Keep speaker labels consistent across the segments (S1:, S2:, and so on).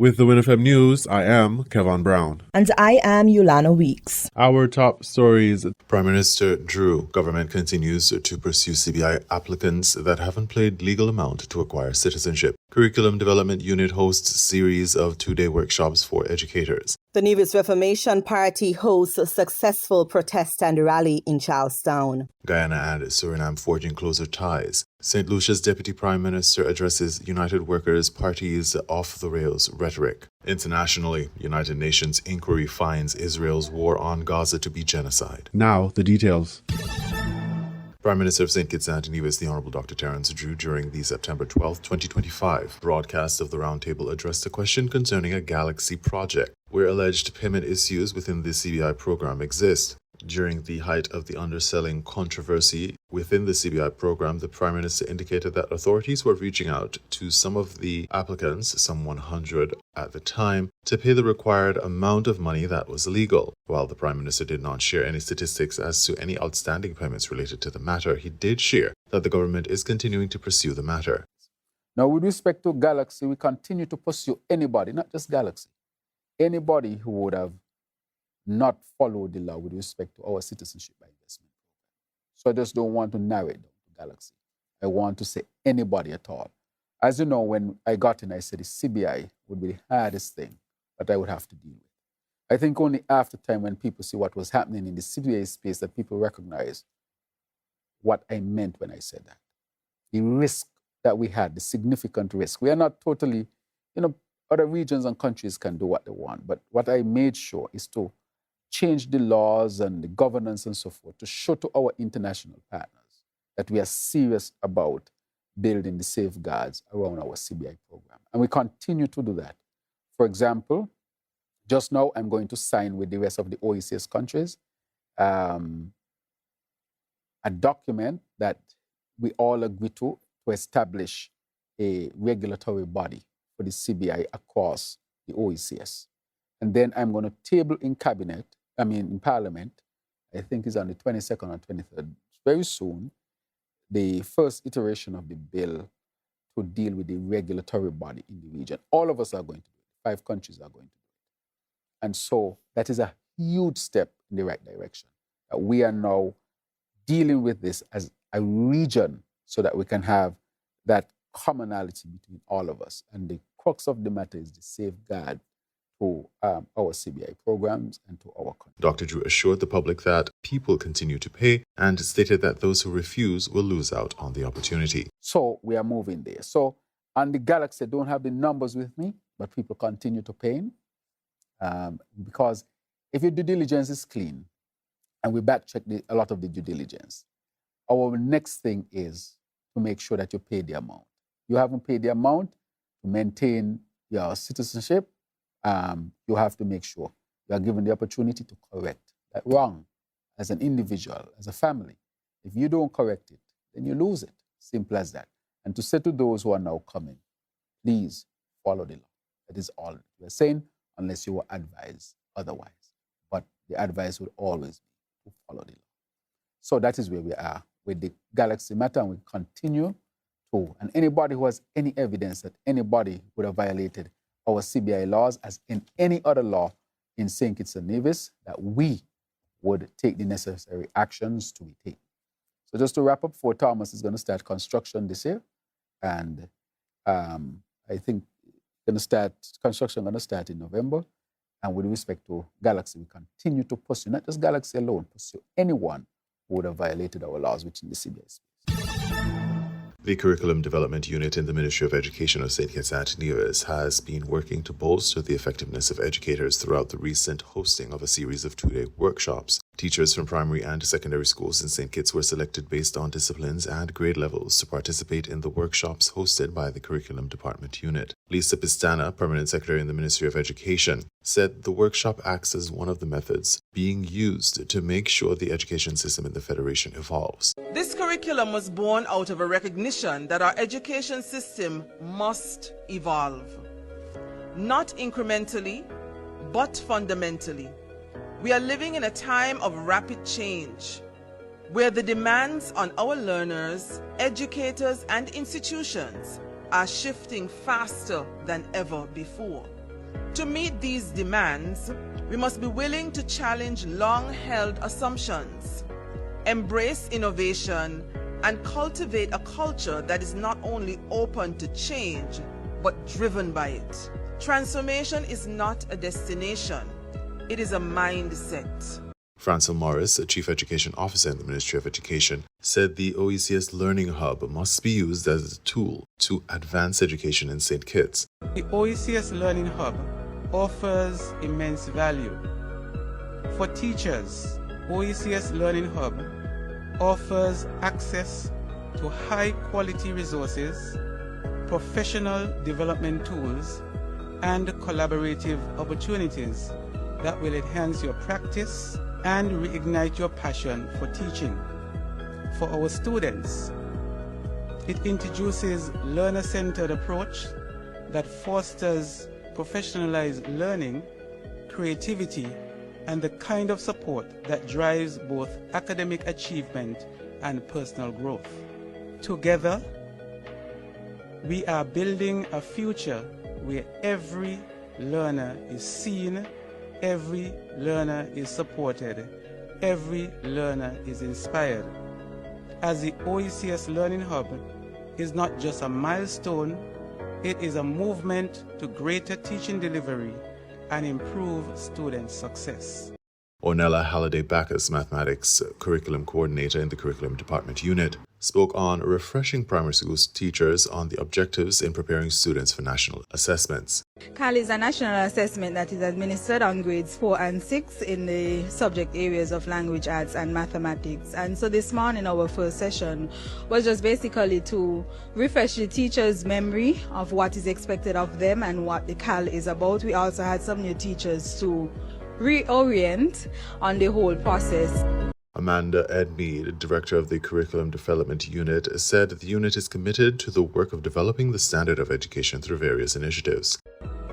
S1: With the WINN FM News, I am Kevin Brown.
S2: And I am Yolana Weeks.
S1: Our top stories. Prime Minister Drew, government continues to pursue CBI applicants that haven't paid legal amount to acquire citizenship. Curriculum Development Unit hosts series of two-day workshops for educators.
S2: The Nevis Reformation Party hosts a successful protest and rally in Charlestown.
S1: Guyana and Suriname forging closer ties. St. Lucia's Deputy Prime Minister addresses United Workers' Party's off-the-rails rhetoric. Internationally, United Nations inquiry finds Israel's war on Gaza to be genocide. Now, the details. Prime Minister of St. Kitts and Nevis, the Honourable Dr. Terence Drew, during the September 12, 2025 broadcast of the Roundtable addressed a question concerning a Galaxy project, where alleged payment issues within the CBI program exist. During the height of the underselling controversy within the CBI program, the Prime Minister indicated that authorities were reaching out to some of the applicants, some 100 at the time, to pay the required amount of money that was legal. While the Prime Minister did not share any statistics as to any outstanding payments related to the matter, he did share that the government is continuing to pursue the matter.
S3: Now, with respect to Galaxy, we continue to pursue anybody, not just Galaxy, anybody who would have not followed the law with respect to our citizenship by investment. So I just don't want to narrow it down to Galaxy. I want to say anybody at all. As you know, when I got in, I said the CBI would be the hardest thing that I would have to deal with. I think only after time when people see what was happening in the CBI space that people recognize what I meant when I said that. The risk that we had, the significant risk. We are not totally, other regions and countries can do what they want, but what I made sure is to change the laws and the governance and so forth to show to our international partners that we are serious about building the safeguards around our CBI program. And we continue to do that. For example, just now I'm going to sign with the rest of the OECS countries a document that we all agree to establish a regulatory body for the CBI across the OECS. And then I'm going to table in Parliament, I think it's on the 22nd or 23rd, very soon, the first iteration of the bill to deal with the regulatory body in the region. All of us are going to do it. 5 countries are going to do it. And so that is a huge step in the right direction. That we are now dealing with this as a region so that we can have that commonality between all of us. And the crux of the matter is the safeguard to our CBI programs and to our country.
S1: Dr. Drew assured the public that people continue to pay and stated that those who refuse will lose out on the opportunity.
S3: So we are moving there. So on the Galaxy, I don't have the numbers with me, but people continue to pay because if your due diligence is clean, and we backcheck a lot of the due diligence, our next thing is to make sure that you pay the amount. You haven't paid the amount to maintain your citizenship. You have to make sure you are given the opportunity to correct that wrong as an individual, as a family. If you don't correct it, then you lose it. Simple as that. And to say to those who are now coming, please follow the law. That is all we're saying, unless you were advised otherwise. But the advice would always be to follow the law. So that is where we are with the Galaxy matter, and we continue to. And anybody who has any evidence that anybody would have violated our CBI laws, as in any other law in St. Kitts and Nevis, that we would take the necessary actions to be taken. So just to wrap up, Fort Thomas is going to start construction this year. And I think construction going to start in November. And with respect to Galaxy, we continue to pursue, not just Galaxy alone, pursue anyone who would have violated our laws within the CBI space.
S1: The Curriculum Development Unit in the Ministry of Education of St. Kitts and Nevis has been working to bolster the effectiveness of educators throughout the recent hosting of a series of two-day workshops. Teachers from primary and secondary schools in St. Kitts were selected based on disciplines and grade levels to participate in the workshops hosted by the Curriculum Department Unit. Lisa Pistana, Permanent Secretary in the Ministry of Education, said the workshop acts as one of the methods being used to make sure the education system in the Federation evolves.
S4: This curriculum was born out of a recognition that our education system must evolve. Not incrementally, but fundamentally. We are living in a time of rapid change, where the demands on our learners, educators, and institutions are shifting faster than ever before. To meet these demands, we must be willing to challenge long-held assumptions, embrace innovation, and cultivate a culture that is not only open to change, but driven by it. Transformation is not a destination, it is a mindset.
S1: Francil Morris, a Chief Education Officer in the Ministry of Education, said the OECS Learning Hub must be used as a tool to advance education in St. Kitts.
S5: The OECS Learning Hub offers immense value. For teachers, OECS Learning Hub offers access to high-quality resources, professional development tools, and collaborative opportunities that will enhance your practice and reignite your passion for teaching. For our students, it introduces learner-centered approach that fosters professionalized learning, creativity, and the kind of support that drives both academic achievement and personal growth. Together, we are building a future where every learner is seen, every learner is supported, every learner is inspired. As the OECS Learning Hub is not just a milestone, it is a movement to greater teaching delivery and improve student success.
S1: Ornella Halliday-Backus, Mathematics Curriculum Coordinator in the Curriculum Department Unit, spoke on refreshing primary school teachers on the objectives in preparing students for national assessments.
S6: CAL is a national assessment that is administered on grades 4 and 6 in the subject areas of language arts and mathematics. And so this morning our first session was just basically to refresh the teachers' memory of what is expected of them and what the CAL is about. We also had some new teachers to reorient on the whole process.
S1: Amanda Edmead, Director of the Curriculum Development Unit, said the unit is committed to the work of developing the standard of education through various initiatives.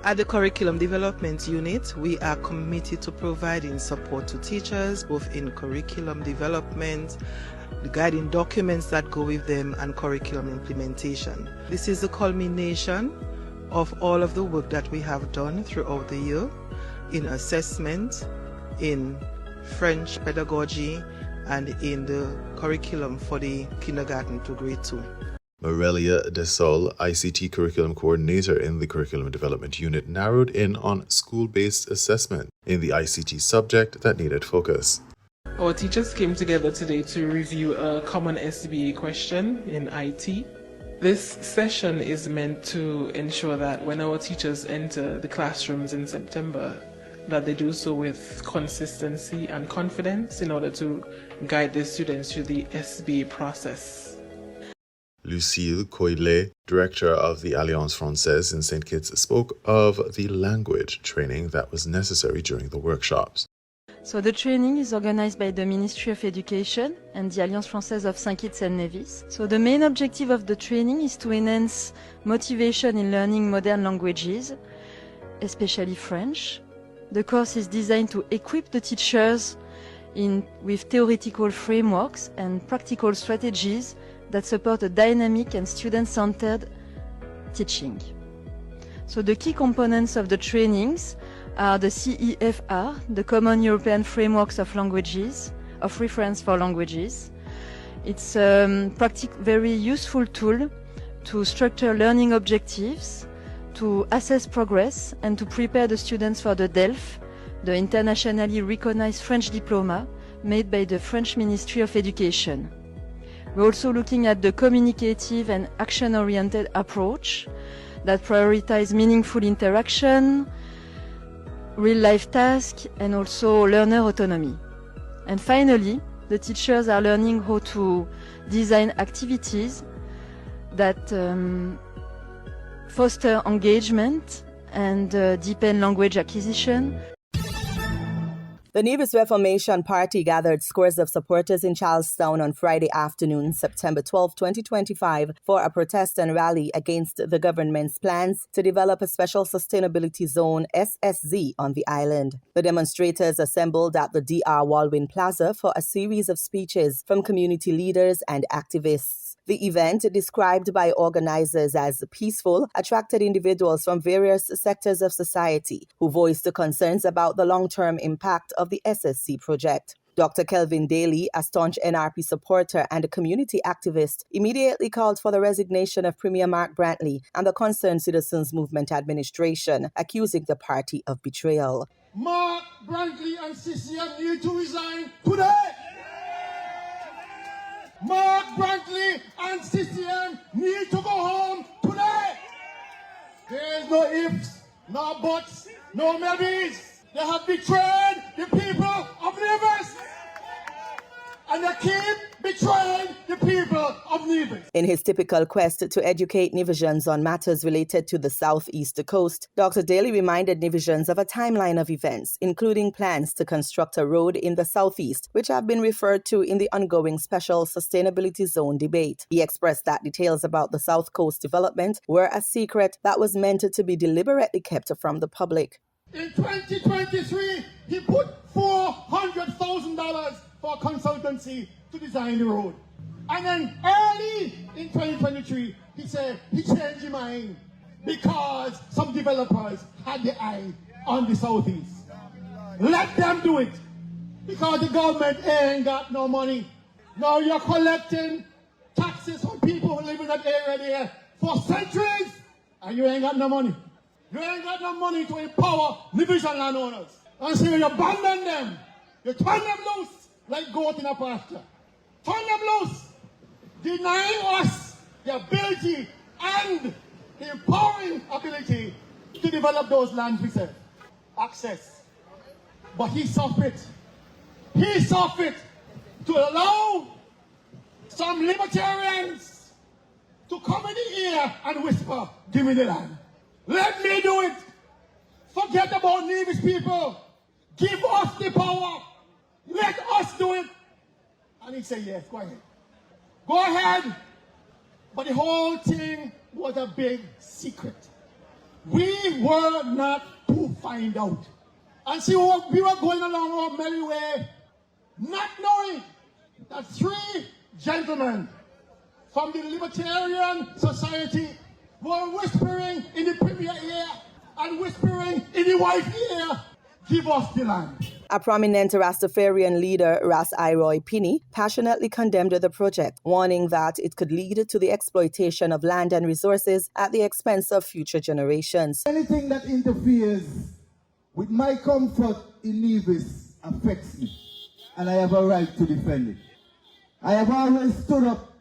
S7: At the Curriculum Development Unit, we are committed to providing support to teachers, both in curriculum development, the guiding documents that go with them, and curriculum implementation. This is the culmination of all of the work that we have done throughout the year in assessment, in French pedagogy, and in the curriculum for the kindergarten to grade 2.
S1: Morelia Desol, ICT Curriculum Coordinator in the Curriculum Development Unit, narrowed in on school-based assessment in the ICT subject that needed focus.
S8: Our teachers came together today to review a common SBA question in IT. This session is meant to ensure that when our teachers enter the classrooms in September, that they do so with consistency and confidence in order to guide their students through the SBA process.
S1: Lucille Coillet, Director of the Alliance Française in St. Kitts, spoke of the language training that was necessary during the workshops.
S9: So the training is organized by the Ministry of Education and the Alliance Française of St. Kitts and Nevis. So the main objective of the training is to enhance motivation in learning modern languages, especially French. The course is designed to equip the teachers with theoretical frameworks and practical strategies that support a dynamic and student-centered teaching. So the key components of the trainings are the CEFR, the Common European Frameworks of Languages, of Reference for Languages. It's a very useful tool to structure learning objectives, to assess progress, and to prepare the students for the DELF, the internationally recognized French diploma made by the French Ministry of Education. We're also looking at the communicative and action-oriented approach that prioritizes meaningful interaction, real-life tasks, and also learner autonomy. And finally, the teachers are learning how to design activities that foster engagement and deepen language acquisition.
S2: The Nevis Reformation Party gathered scores of supporters in Charlestown on Friday afternoon, September 12, 2025, for a protest and rally against the government's plans to develop a special sustainability zone, SSZ, on the island. The demonstrators assembled at the DR Walwyn Plaza for a series of speeches from community leaders and activists. The event, described by organizers as peaceful, attracted individuals from various sectors of society who voiced concerns about the long-term impact of the SSC project. Dr. Kelvin Daly, a staunch NRP supporter and a community activist, immediately called for the resignation of Premier Mark Brantley and the Concerned Citizens Movement administration, accusing the party of betrayal.
S10: Mark Brantley and CCM need to resign today. Mark Brantley and CCM need to go home today. There is no ifs, no buts, no maybes. They have betrayed the people of Nevis. And they keep betraying the people of Nevis.
S2: In his typical quest to educate Nevisians on matters related to the southeast coast, Dr. Daly reminded Nevisians of a timeline of events, including plans to construct a road in the southeast, which have been referred to in the ongoing Special Sustainability Zone debate. He expressed that details about the South Coast development were a secret that was meant to be deliberately kept from the public.
S10: In 2023, he put $400,000 for consultancy to design the road. And then early in 2023, he said he changed his mind because some developers had their eye on the southeast. Let them do it because the government ain't got no money. Now you're collecting taxes from people who live in that area there for centuries and you ain't got no money. You ain't got no money to empower Nevisian landowners. And so you abandon them. You turn them loose like goat in a pasture. Turn them loose. Denying us the ability and the empowering ability to develop those lands we serve. Access. But he saw fit. He saw fit to allow some libertarians to come in the ear and whisper, give me the land. Let me do it. Forget about Nevis people. Give us the power. Let us do it. And he said, yes, go ahead. Go ahead. But the whole thing was a big secret. We were not to find out. And see, we were going along our merry way, not knowing that three gentlemen from the Libertarian Society were whispering in the Premier ear and whispering in the wife ear, give us the land.
S2: A prominent Rastafarian leader, Ras Iroy Pinney, passionately condemned the project, warning that it could lead to the exploitation of land and resources at the expense of future generations.
S11: Anything that interferes with my comfort in Nevis affects me, and I have a right to defend it. I have always stood up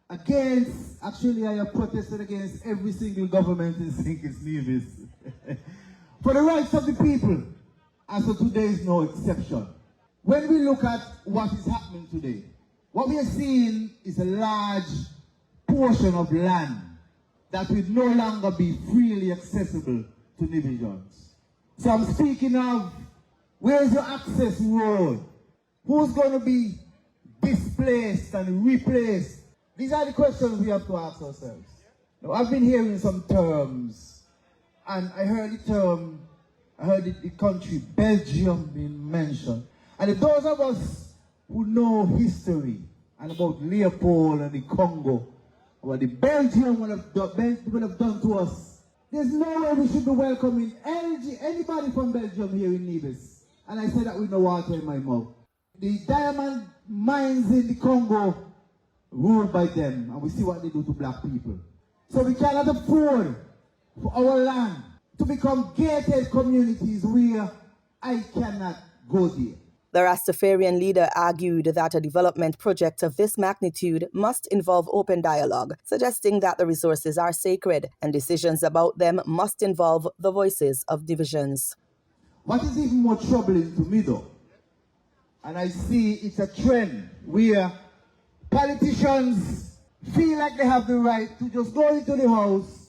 S11: against, actually I have protested against every single government in St. Kitts Nevis for the rights of the people. And so today is no exception. When we look at what is happening today, what we are seeing is a large portion of land that will no longer be freely accessible to Nevisians. So I'm speaking of, where's your access road? Who's going to be displaced and replaced? These are the questions we have to ask ourselves. Now, I've been hearing some terms, and I heard the country Belgium being mentioned. And if those of us who know history and about Leopold and the Congo, what the Belgium would have done to us, there's no way we should be welcoming anybody from Belgium here in Nevis. And I say that with no water in my mouth. The diamond mines in the Congo ruled by them, and we see what they do to black people. So we cannot afford for our land to become gated communities where I cannot go there.
S2: The Rastafarian leader argued that a development project of this magnitude must involve open dialogue, suggesting that the resources are sacred and decisions about them must involve the voices of divisions.
S11: What is even more troubling to me though, and I see it's a trend where politicians feel like they have the right to just go into the house,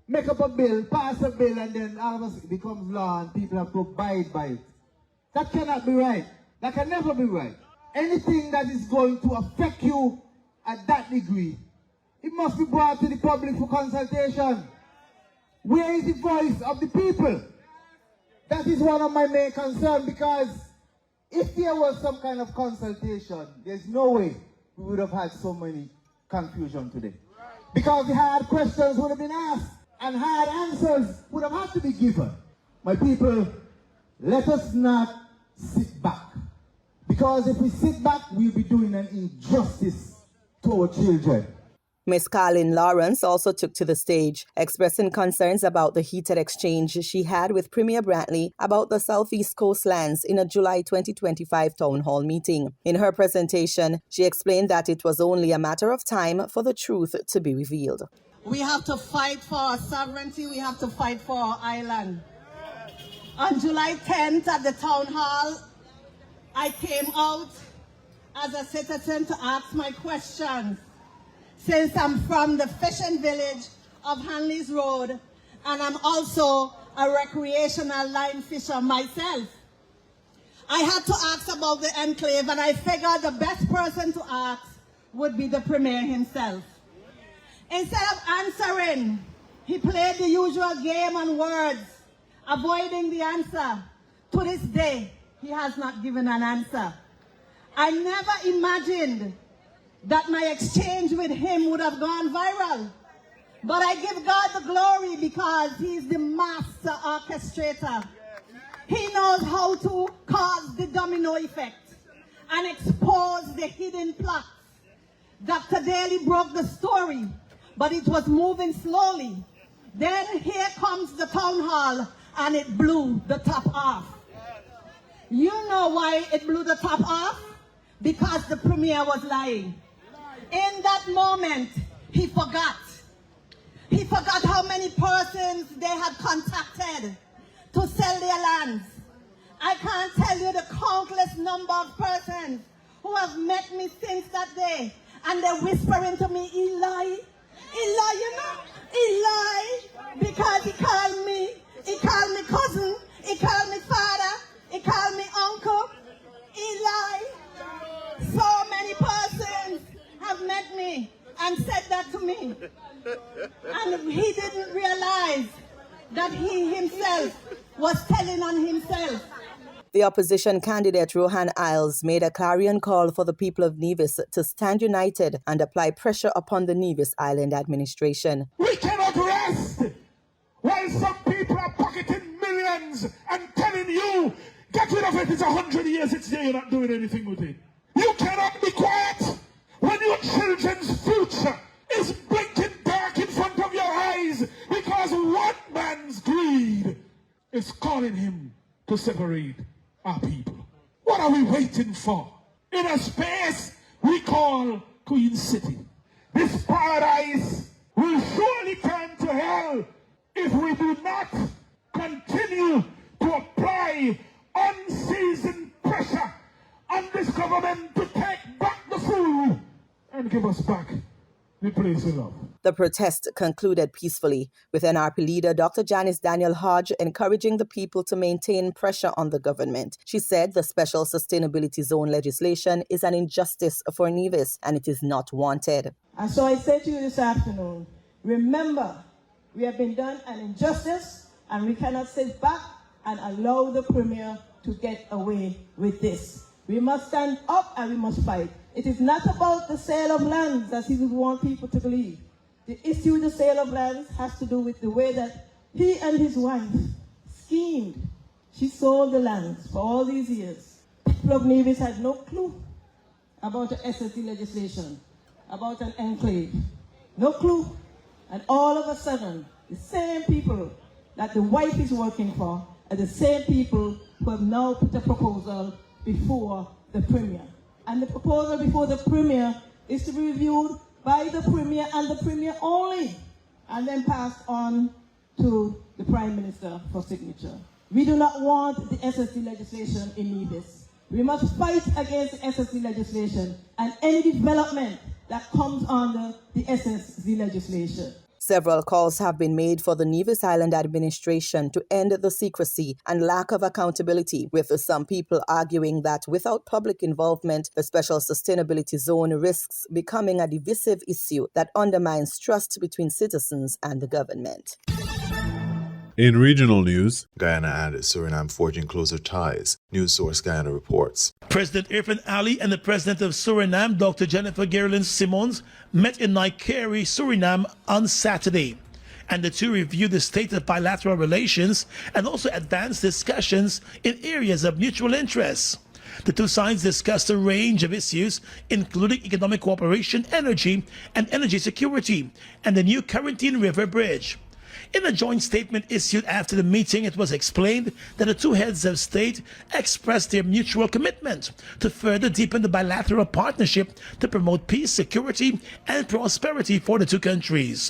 S11: make up a bill, pass a bill, and then all of a sudden it becomes law and people have to abide by it. That cannot be right. That can never be right. Anything that is going to affect you at that degree, it must be brought to the public for consultation. Where is the voice of the people? That is one of my main concerns, because if there was some kind of consultation, there's no way we would have had so many confusion today. Because the hard questions would have been asked and hard answers would have had to be given. My people, let us not sit back. Because if we sit back, we'll be doing an injustice to our children.
S2: Ms. Carlin Lawrence also took to the stage, expressing concerns about the heated exchange she had with Premier Brantley about the Southeast Coast lands in a July 2025 town hall meeting. In her presentation, she explained that it was only a matter of time for the truth to be revealed.
S12: We have to fight for our sovereignty. We have to fight for our island. On July 10th at the town hall, I came out as a citizen to ask my questions. Since I'm from the fishing village of Hanley's Road, and I'm also a recreational line fisher myself, I had to ask about the enclave, and I figured the best person to ask would be the Premier himself. Instead of answering, he played the usual game on words, avoiding the answer. To this day, he has not given an answer. I never imagined that my exchange with him would have gone viral. But I give God the glory because he's the master orchestrator. He knows how to cause the domino effect and expose the hidden plots. Dr. Daly broke the story, but it was moving slowly. Then here comes the town hall and it blew the top off. You know why it blew the top off? Because the Premier was lying. In that moment, he forgot. He forgot how many persons they had contacted to sell their lands. I can't tell you the countless number of persons who have met me since that day, and they're whispering to me, Eli, you know, Eli, because he called me cousin, he called me father, he called me uncle, Eli. So many persons have met me and said that to me. And he didn't realize that he himself was telling on himself.
S2: The opposition candidate Rohan Isles made a clarion call for the people of Nevis to stand united and apply pressure upon the Nevis Island administration.
S10: We cannot rest while some people are pocketing millions and telling you, get rid of it, it's 100 years, it's there, you're not doing anything with it. You cannot be quiet when your children's future is blinking dark in front of your eyes because one man's greed is calling him to separate our people. What are we waiting for? In a space we call Queen City, this paradise will surely turn to hell if we do not continue to apply unseasoned pressure on this government to take back the food and give us back the place we love.
S2: The protest concluded peacefully, with NRP leader Dr. Janice Daniel Hodge encouraging the people to maintain pressure on the government. She said the special sustainability zone legislation is an injustice for Nevis and it is not wanted.
S12: And so I say to you this afternoon, remember, we have been done an injustice and we cannot sit back and allow the Premier to get away with this. We must stand up and we must fight. It is not about the sale of lands, as he would want people to believe. The issue with the sale of lands has to do with the way that he and his wife schemed. She sold the lands for all these years. People of Nevis had no clue about the SSD legislation, about an enclave. No clue. And all of a sudden, the same people that the wife is working for are the same people who have now put a proposal before the Premier. And the proposal before the Premier is to be reviewed by the Premier and the Premier only, and then passed on to the Prime Minister for signature. We do not want the SSD legislation in Nevis. We must fight against the SSD legislation and any development that comes under the SSD legislation.
S2: Several calls have been made for the Nevis Island administration to end the secrecy and lack of accountability, with some people arguing that without public involvement, the special sustainability zone risks becoming a divisive issue that undermines trust between citizens and the government.
S1: In regional news, Guyana and Suriname forging closer ties. News Source Guyana reports.
S13: President Irfan Ali and the President of Suriname, Dr. Jennifer Gerlin Simons, met in Naikari, Suriname on Saturday. And the two reviewed the state of bilateral relations and also advanced discussions in areas of mutual interest. The two sides discussed a range of issues, including economic cooperation, energy, and energy security, and the new Carintine River Bridge. In a joint statement issued after the meeting, it was explained that the two heads of state expressed their mutual commitment to further deepen the bilateral partnership to promote peace, security, and prosperity for the two countries.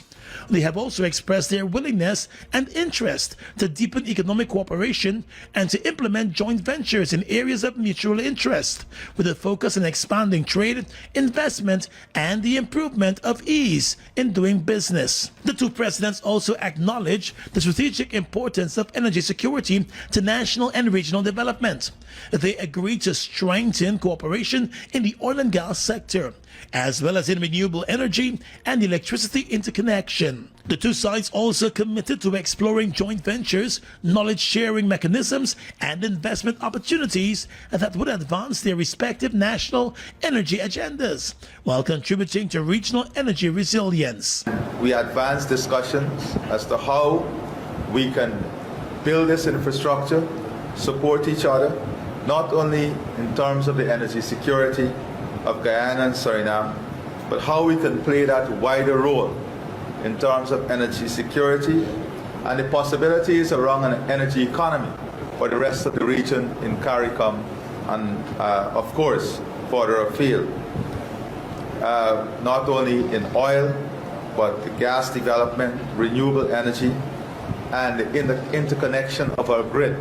S13: They have also expressed their willingness and interest to deepen economic cooperation and to implement joint ventures in areas of mutual interest, with a focus on expanding trade, investment, and the improvement of ease in doing business. The two presidents also acknowledge the strategic importance of energy security to national and regional development. They agreed to strengthen cooperation in the oil and gas sector, as well as in renewable energy and electricity interconnection. The two sides also committed to exploring joint ventures, knowledge-sharing mechanisms, and investment opportunities that would advance their respective national energy agendas, while contributing to regional energy resilience.
S14: We advanced discussions as to how we can build this infrastructure, support each other, not only in terms of the energy security of Guyana and Suriname, but how we can play that wider role in terms of energy security and the possibilities around an energy economy for the rest of the region in CARICOM and, of course, further afield. Not only in oil, but the gas development, renewable energy, and the interconnection of our grid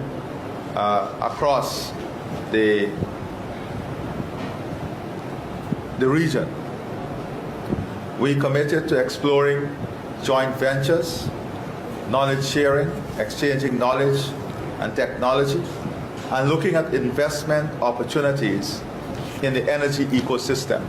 S14: across the region. We committed to exploring joint ventures, knowledge sharing, exchanging knowledge and technology, and looking at investment opportunities in the energy ecosystem.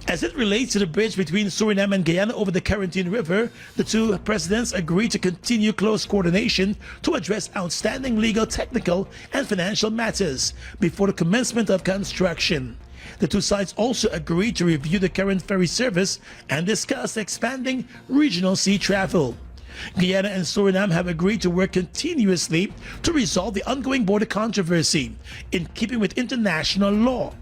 S13: As it relates to the bridge between Suriname and Guyana over the Carintine River, the two presidents agreed to continue close coordination to address outstanding legal, technical, and financial matters before the commencement of construction. The two sides also agreed to review the current ferry service and discuss expanding regional sea travel. Guyana and Suriname have agreed to work continuously to resolve the ongoing border controversy in keeping with international law.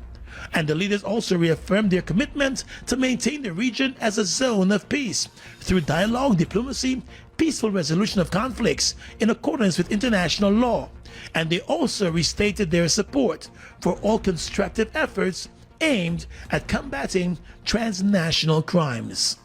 S13: And the leaders also reaffirmed their commitment to maintain the region as a zone of peace through dialogue, diplomacy, peaceful resolution of conflicts in accordance with international law. And they also restated their support for all constructive efforts aimed at combating transnational crimes.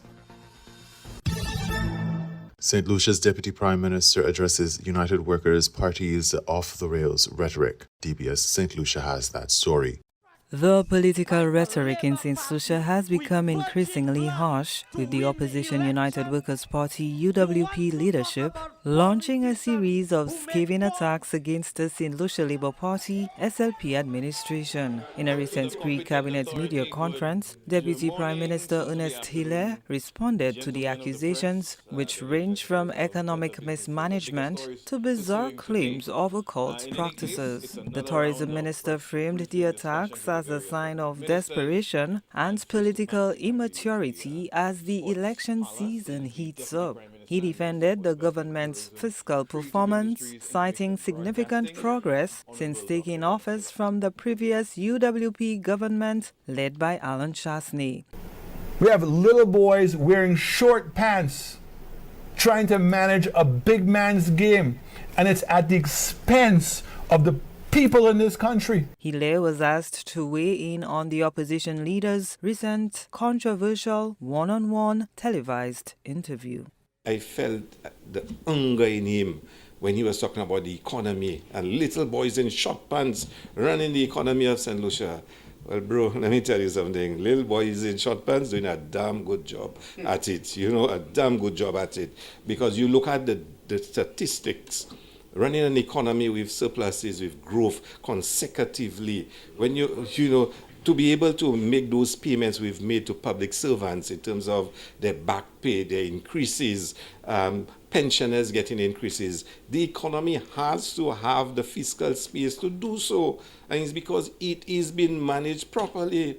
S1: St. Lucia's Deputy Prime Minister addresses United Workers' Party's off-the-rails rhetoric. DBS St. Lucia has that story.
S15: The political rhetoric in St. Lucia has become increasingly harsh, with the opposition United Workers' Party UWP leadership launching a series of scathing attacks against the St. Lucia Labour Party SLP administration. In a recent pre-cabinet media conference, Deputy Prime Minister Ernest Hilaire responded to the accusations, which range from economic mismanagement to bizarre claims of occult practices. The tourism minister framed the attacks as a sign of desperation and political immaturity as the election season heats up. He defended the government's fiscal performance, citing significant progress since taking office from the previous UWP government led by Alan Chasney.
S16: We have little boys wearing short pants trying to manage a big man's game, and it's at the expense of the people in this country.
S15: Hilaire was asked to weigh in on the opposition leader's recent controversial one-on-one televised interview.
S17: I felt the anger in him when he was talking about the economy and little boys in short pants running the economy of St. Lucia. Well, bro, let me tell you something. Little boys in short pants doing a damn good job at it. You know, a damn good job at it. Because you look at the statistics. Running an economy with surpluses, with growth consecutively, when you know, to be able to make those payments we've made to public servants in terms of their back pay, their increases, pensioners getting increases. The economy has to have the fiscal space to do so, and it's because it is being managed properly.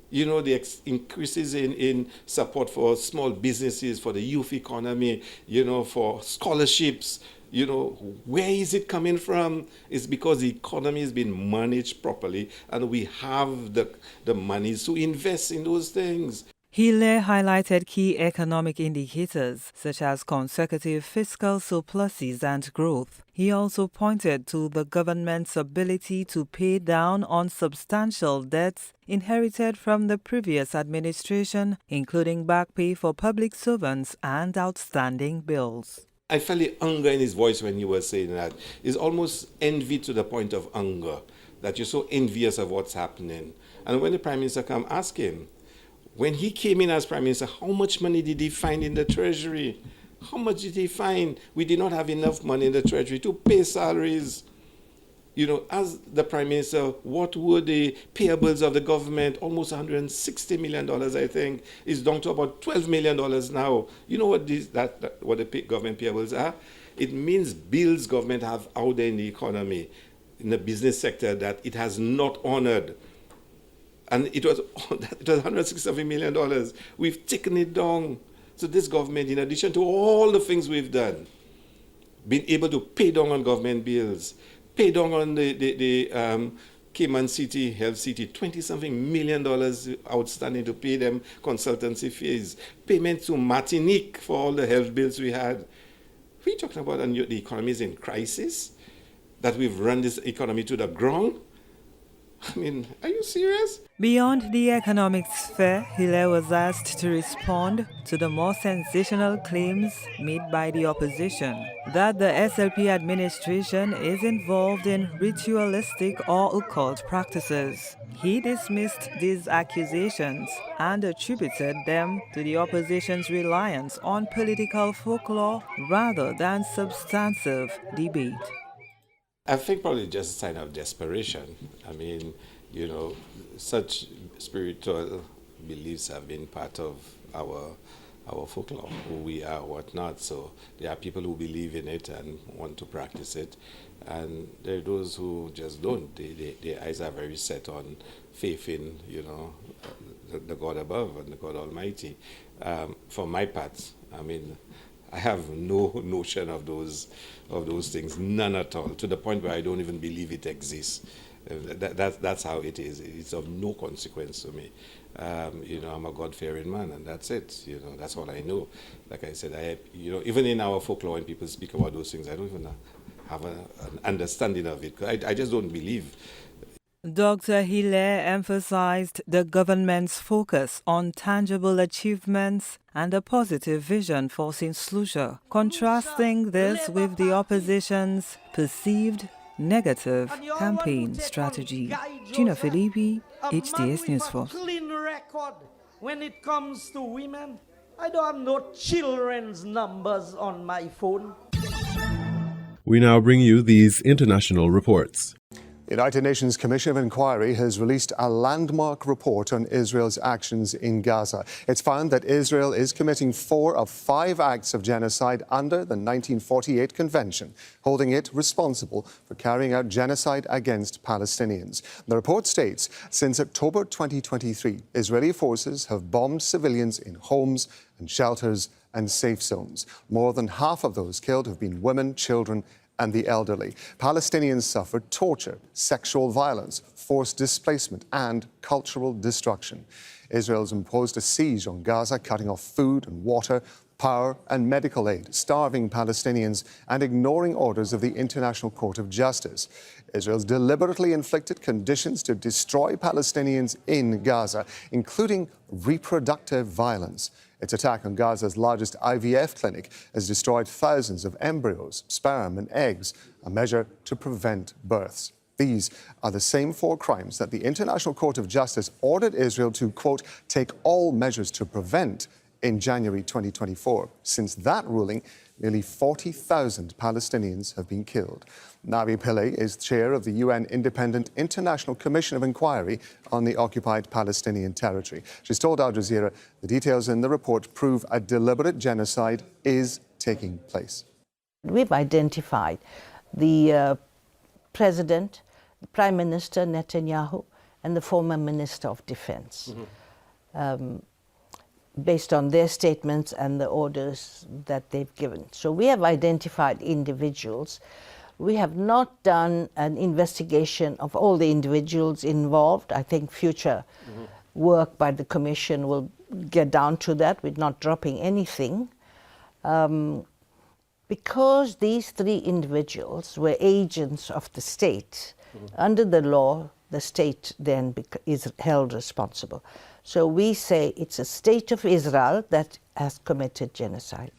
S17: You know, the increases in support for small businesses, for the youth economy, you know, for scholarships. You know, where is it coming from? It's because the economy has been managed properly and we have the monies to invest in those things.
S15: Hilaire highlighted key economic indicators such as consecutive fiscal surpluses and growth. He also pointed to the government's ability to pay down on substantial debts inherited from the previous administration, including back pay for public servants and outstanding bills.
S17: I felt the anger in his voice when you were saying that. It's almost envy to the point of anger, that you're so envious of what's happening. And when the Prime Minister come, ask him, when he came in as Prime Minister, how much money did he find in the Treasury? How much did he find? We did not have enough money in the Treasury to pay salaries. You know, as the Prime Minister, what were the payables of the government? Almost $160 million, I think, is down to about $12 million now. You know what what the government payables are? It means bills government have out there in the economy, in the business sector, that it has not honored. And it was $167 million. We've taken it down. So this government, in addition to all the things we've done, been able to pay down on government bills, pay down on the Cayman City, Health City, $20-something million outstanding to pay them consultancy fees, payment to Martinique for all the health bills we had. We're talking about the economy is in crisis, that we've run this economy to the ground. I mean, are you serious?
S15: Beyond the economic sphere, Hilaire was asked to respond to the more sensational claims made by the opposition that the SLP administration is involved in ritualistic or occult practices. He dismissed these accusations and attributed them to the opposition's reliance on political folklore rather than substantive debate.
S17: I think probably just a sign of desperation. I mean, you know, such spiritual beliefs have been part of our folklore, who we are, whatnot. So there are people who believe in it and want to practice it, and there are those who just don't. Their eyes are very set on faith in, you know, the God above and the God Almighty. For my part, I mean, I have no notion of those things, none at all, to the point where I don't even believe it exists. That's how it is. It's of no consequence to me. You know, I'm a God-fearing man, and that's it. You know, that's all I know. Like I said, you know, even in our folklore, when people speak about those things, I don't even have an understanding of it. I just don't believe.
S15: Dr. Hilaire emphasized the government's focus on tangible achievements and a positive vision for St. Lucia, contrasting this with the opposition's perceived negative campaign strategy. Gina Filippi, HDS News Force.
S18: Clean record when it comes to women. I don't have no children's numbers on my phone.
S1: We now bring you these international reports.
S19: The United Nations Commission of Inquiry has released a landmark report on Israel's actions in Gaza. It's found that Israel is committing 4 of 5 acts of genocide under the 1948 Convention, holding it responsible for carrying out genocide against Palestinians. The report states, since October 2023, Israeli forces have bombed civilians in homes and shelters and safe zones. More than half of those killed have been women, children, and the elderly. Palestinians suffered torture, sexual violence, forced displacement, and cultural destruction. Israel's imposed a siege on Gaza, cutting off food and water, power and medical aid, starving Palestinians, and ignoring orders of the International Court of Justice. Israel's deliberately inflicted conditions to destroy Palestinians in Gaza, including reproductive violence. Its attack on Gaza's largest IVF clinic has destroyed thousands of embryos, sperm and eggs, a measure to prevent births. These are the same 4 crimes that the International Court of Justice ordered Israel to, quote, take all measures to prevent in January 2024. Since that ruling, nearly 40,000 Palestinians have been killed. Navi Pillay is chair of the UN Independent International Commission of Inquiry on the occupied Palestinian territory. She's told Al Jazeera the details in the report prove a deliberate genocide is taking place.
S20: We've identified the President, the Prime Minister Netanyahu, and the former Minister of Defense, based on their statements and the orders that they've given. So we have identified individuals. We have not done an investigation of all the individuals involved. I think future work by the Commission will get down to that. We're not dropping anything. Because these 3 individuals were agents of the state, under the law, the state then is held responsible. So we say it's a state of Israel that has committed genocide.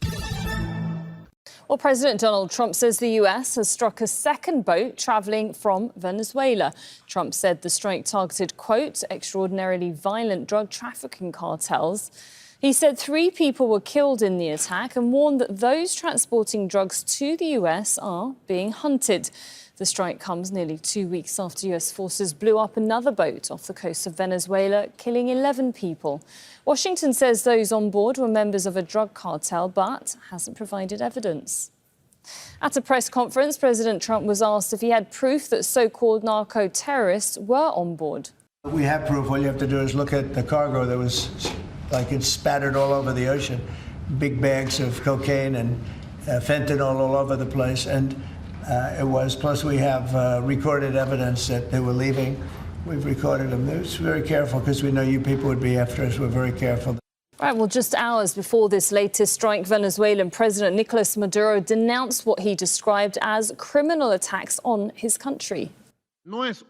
S21: Well, President Donald Trump says the US has struck a second boat travelling from Venezuela. Trump said the strike targeted, quote, extraordinarily violent drug trafficking cartels. He said 3 people were killed in the attack and warned that those transporting drugs to the US are being hunted. The strike comes nearly 2 weeks after US forces blew up another boat off the coast of Venezuela, killing 11 people. Washington says those on board were members of a drug cartel, but hasn't provided evidence. At a press conference, President Trump was asked if he had proof that so-called narco-terrorists were on board.
S22: We have proof. All you have to do is look at the cargo that was it's spattered all over the ocean. Big bags of cocaine and fentanyl all over the place. And plus we have recorded evidence that they were leaving. We've recorded them. It's very careful because we know you people would be after us. We're very careful.
S21: Right, well, just hours before this latest strike, Venezuelan President Nicolas Maduro denounced what he described as criminal attacks on his country.
S23: This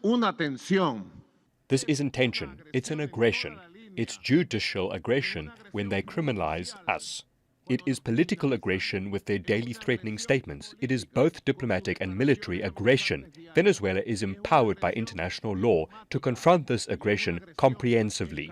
S23: isn't tension, it's an aggression. It's judicial aggression when they criminalize us. It is political aggression with their daily threatening statements. It is both diplomatic and military aggression. Venezuela is empowered by international law to confront this aggression comprehensively.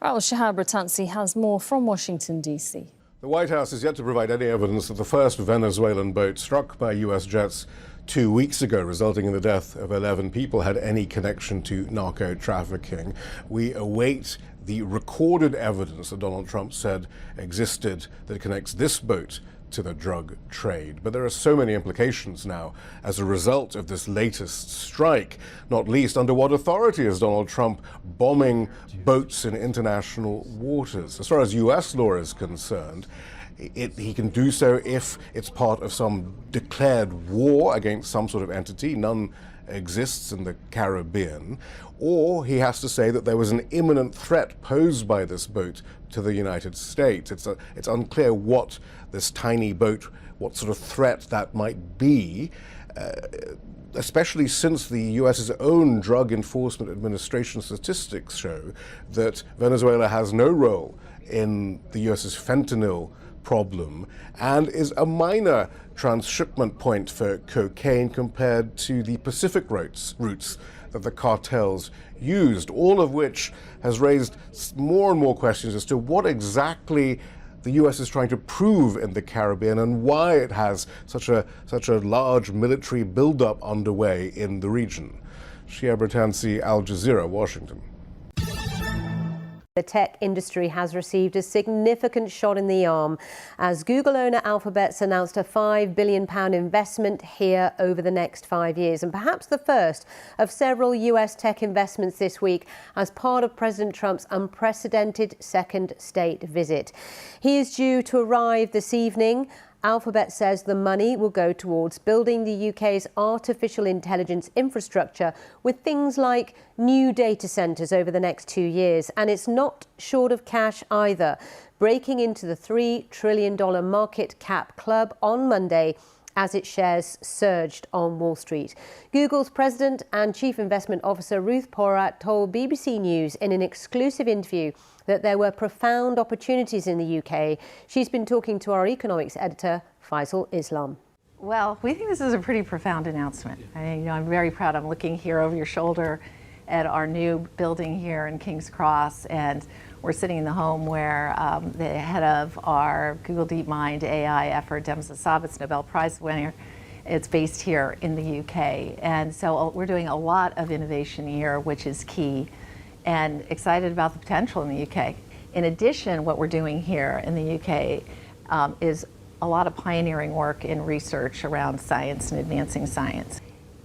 S21: Well, Shahab Ratansi has more from Washington, D.C.
S24: The White House is yet to provide any evidence that the first Venezuelan boat struck by U.S. jets 2 weeks ago, resulting in the death of 11 people, had any connection to narco trafficking. We await the recorded evidence that Donald Trump said existed that connects this boat to the drug trade. But there are so many implications now as a result of this latest strike, not least under what authority is Donald Trump bombing boats in international waters? As far as U.S. law is concerned, he can do so if it's part of some declared war against some sort of entity. None exists in the Caribbean. Or he has to say that there was an imminent threat posed by this boat to the United States. It's unclear what this tiny boat, what sort of threat that might be, especially since the U.S.'s own Drug Enforcement Administration statistics show that Venezuela has no role in the U.S.'s fentanyl problem and is a minor transshipment point for cocaine compared to the Pacific routes that the cartels used, all of which has raised more and more questions as to what exactly the U.S. is trying to prove in the Caribbean and why it has such a large military buildup underway in the region. Shia Bratansi, Al Jazeera, Washington.
S25: The tech industry has received a significant shot in the arm as Google owner Alphabet's announced a £5 billion investment here over the next 5 years, and perhaps the first of several US tech investments this week as part of President Trump's unprecedented second state visit. He is due to arrive this evening. Alphabet says the money will go towards building the UK's artificial intelligence infrastructure with things like new data centres over the next 2 years. And it's not short of cash either, breaking into the $3 trillion market cap club on Monday as its shares surged on Wall Street. Google's president and chief investment officer Ruth Porat told BBC News in an exclusive interview that there were profound opportunities in the UK. She's been talking to our economics editor, Faisal Islam.
S26: Well, we think this is a pretty profound announcement. I'm very proud. I'm looking here over your shoulder at our new building here in King's Cross, and we're sitting in the home where the head of our Google DeepMind AI effort, Demis Hassabis, Nobel Prize winner, it's based here in the UK. And so we're doing a lot of innovation here, which is key, and excited about the potential in the UK. In addition, what we're doing here in the UK is a lot of pioneering work in research around science and advancing science.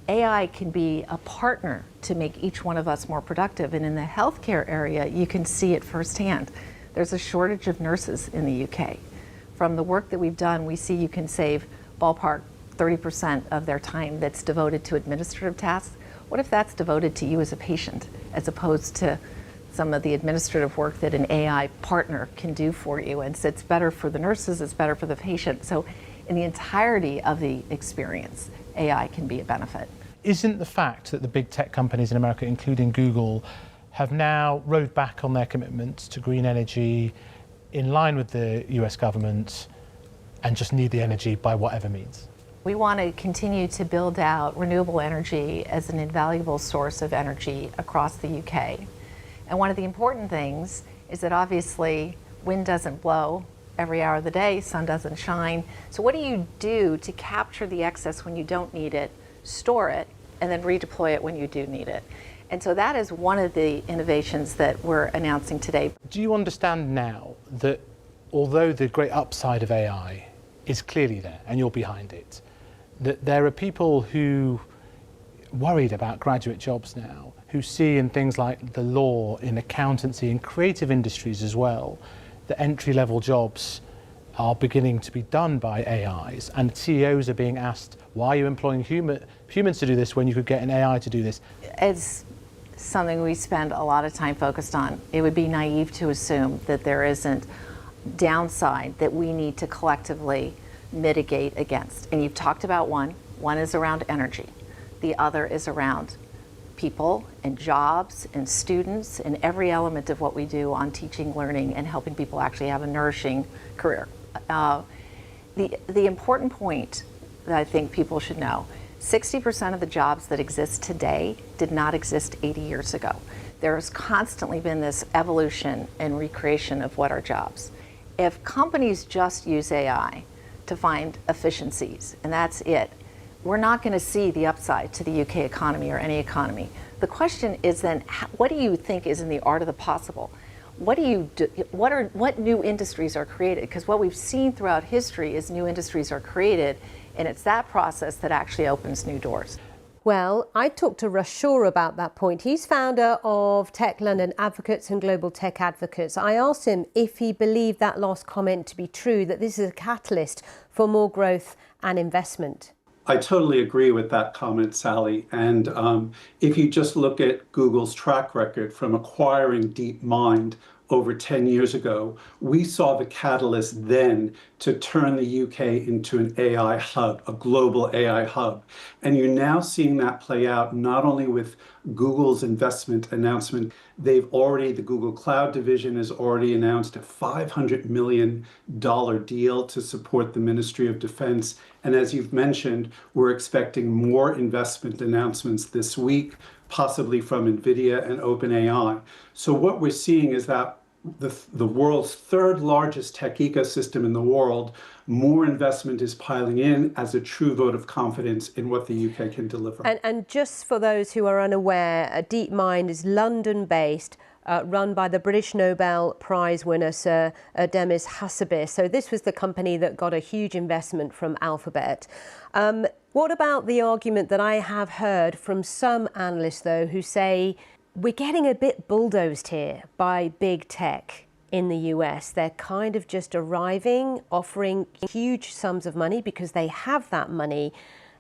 S26: AI can be a partner to make each one of us more productive, and in the healthcare area, you can see it firsthand. There's a shortage of nurses in the UK. From the work that we've done, we see you can save ballpark 30% of their time that's devoted to administrative tasks. What if that's devoted to you as a patient, as opposed to some of the administrative work that an AI partner can do for you? And so it's better for the nurses, it's better for the patient. So in the entirety of the experience, AI can be a benefit.
S3: Isn't the fact that the big tech companies in America, including Google, have now rowed back on their commitments to green energy in line with the US government and just need the energy by whatever means?
S26: We want to continue to build out renewable energy as an invaluable source of energy across the UK. And one of the important things is that obviously wind doesn't blow every hour of the day, sun doesn't shine. So what do you do to capture the excess when you don't need it, store it, and then redeploy it when you do need it? And so that is one of the innovations that we're announcing today.
S3: Do you understand now that although the great upside of AI is clearly there and you're behind it, that there are people who worried about graduate jobs now, who see in things like the law, in accountancy, in creative industries as well, that entry-level jobs are beginning to be done by AIs, and CEOs are being asked, why are you employing humans to do this when you could get an AI to do this?
S26: It's something we spend a lot of time focused on. It would be naive to assume that there isn't downside that we need to collectively mitigate against. And you've talked about one. One is around energy. The other is around people and jobs and students and every element of what we do on teaching, learning, and helping people actually have a nourishing career. The important point that I think people should know, 60% of the jobs that exist today did not exist 80 years ago. There has constantly been this evolution and recreation of what are jobs. If companies just use AI to find efficiencies, and that's it, we're not going to see the upside to the UK economy or any economy. The question is then, what do you think is in the art of the possible? What do you do? What new industries are created? Because what we've seen throughout history is new industries are created, and it's that process that actually opens new doors.
S25: Well, I talked to Russ Shaw about that point. He's founder of Tech London Advocates and Global Tech Advocates. I asked him if he believed that last comment to be true, that this is a catalyst for more growth and investment.
S4: I totally agree with that comment, Sally. And if you just look at Google's track record from acquiring DeepMind over 10 years ago, we saw the catalyst then to turn the UK into an AI hub, a global AI hub. And you're now seeing that play out not only with Google's investment announcement, the Google Cloud division has already announced a $500 million deal to support the Ministry of Defense. And as you've mentioned, we're expecting more investment announcements this week, possibly from NVIDIA and OpenAI. So what we're seeing is that the world's third largest tech ecosystem in the world, more investment is piling in as a true vote of confidence in what the UK can deliver.
S25: And just for those who are unaware, DeepMind is London-based, run by the British Nobel Prize winner, Sir Demis Hassabis. So this was the company that got a huge investment from Alphabet. What about the argument that I have heard from some analysts, though, who say we're getting a bit bulldozed here by big tech in the US? They're kind of just arriving, offering huge sums of money because they have that money,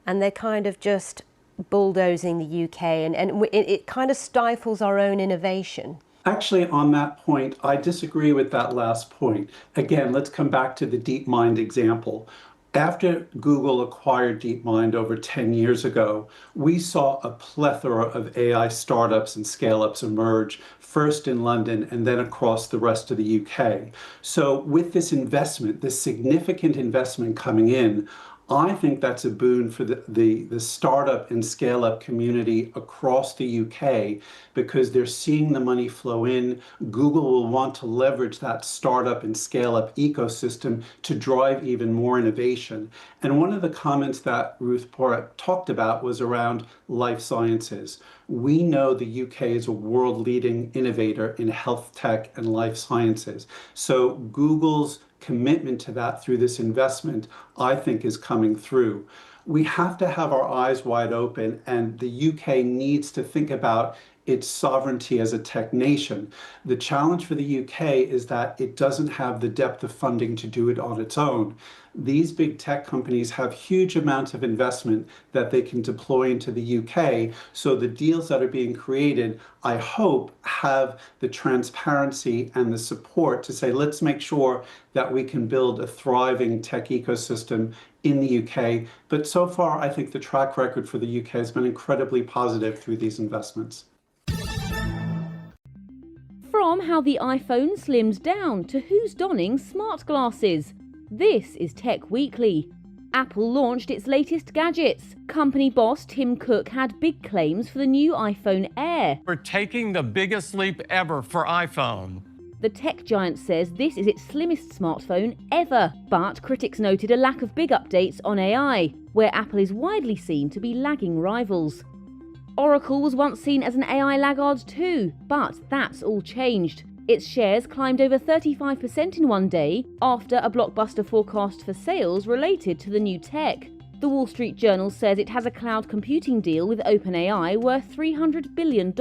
S25: and they're kind of just bulldozing the UK, and it kind of stifles our own innovation.
S4: Actually, on that point, I disagree with that last point. Again, let's come back to the DeepMind example. After Google acquired DeepMind over 10 years ago, we saw a plethora of AI startups and scale-ups emerge, first in London and then across the rest of the UK. So with this investment, this significant investment coming in, I think that's a boon for the startup and scale-up community across the UK, because they're seeing the money flow in. Google will want to leverage that startup and scale-up ecosystem to drive even more innovation. And one of the comments that Ruth Porat talked about was around life sciences. We know the UK is a world-leading innovator in health tech and life sciences. So Google's commitment to that through this investment, I think, is coming through. We have to have our eyes wide open, and the UK needs to think about its sovereignty as a tech nation. The challenge for the UK is that it doesn't have the depth of funding to do it on its own. These big tech companies have huge amounts of investment that they can deploy into the UK. So the deals that are being created, I hope, have the transparency and the support to say, let's make sure that we can build a thriving tech ecosystem in the UK. But so far, I think the track record for the UK has been incredibly positive through these investments.
S5: From how the iPhone slimmed down to who's donning smart glasses. This is Tech Weekly. Apple launched its latest gadgets. Company boss Tim Cook had big claims for the new iPhone Air.
S6: We're taking the biggest leap ever for iPhone.
S5: The tech giant says this is its slimmest smartphone ever, but critics noted a lack of big updates on AI, where Apple is widely seen to be lagging rivals. Oracle was once seen as an AI laggard too, but that's all changed. Its shares climbed over 35% in one day after a blockbuster forecast for sales related to the new tech. The Wall Street Journal says it has a cloud computing deal with OpenAI worth $300 billion,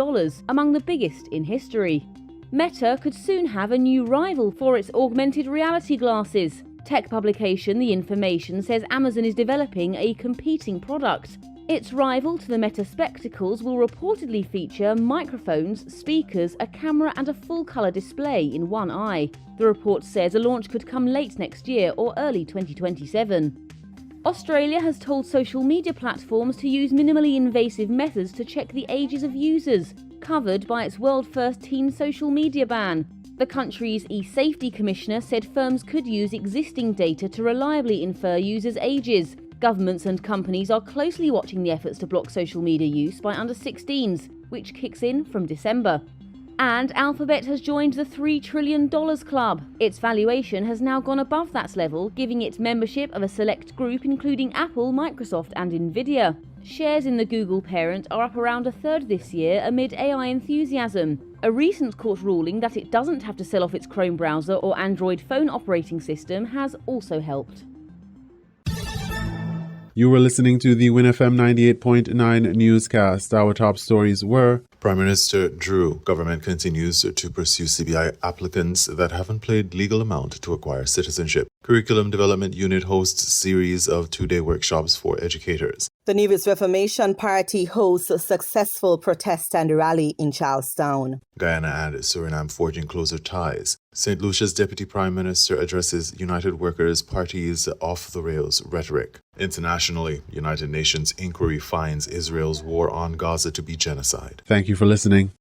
S5: among the biggest in history. Meta could soon have a new rival for its augmented reality glasses. Tech publication The Information says Amazon is developing a competing product. Its rival to the Meta Spectacles will reportedly feature microphones, speakers, a camera and a full-colour display in one eye. The report says a launch could come late next year or early 2027. Australia has told social media platforms to use minimally invasive methods to check the ages of users, covered by its world-first teen social media ban. The country's e-safety commissioner said firms could use existing data to reliably infer users' ages. Governments and companies are closely watching the efforts to block social media use by under-16s, which kicks in from December. And Alphabet has joined the $3 trillion club. Its valuation has now gone above that level, giving it membership of a select group including Apple, Microsoft and Nvidia. Shares in the Google parent are up around a third this year amid AI enthusiasm. A recent court ruling that it doesn't have to sell off its Chrome browser or Android phone operating system has also helped.
S1: You were listening to the WINN FM 98.9 newscast. Our top stories were: Prime Minister Drew, government continues to pursue CBI applicants that haven't paid legal amount to acquire citizenship. Curriculum Development Unit hosts series of two-day workshops for educators.
S2: The Nevis Reformation Party hosts a successful protest and rally in Charlestown.
S1: Guyana and Suriname forging closer ties. St. Lucia's Deputy Prime Minister addresses United Workers' Party's off-the-rails rhetoric. Internationally, United Nations inquiry finds Israel's war on Gaza to be genocide. Thank you for listening.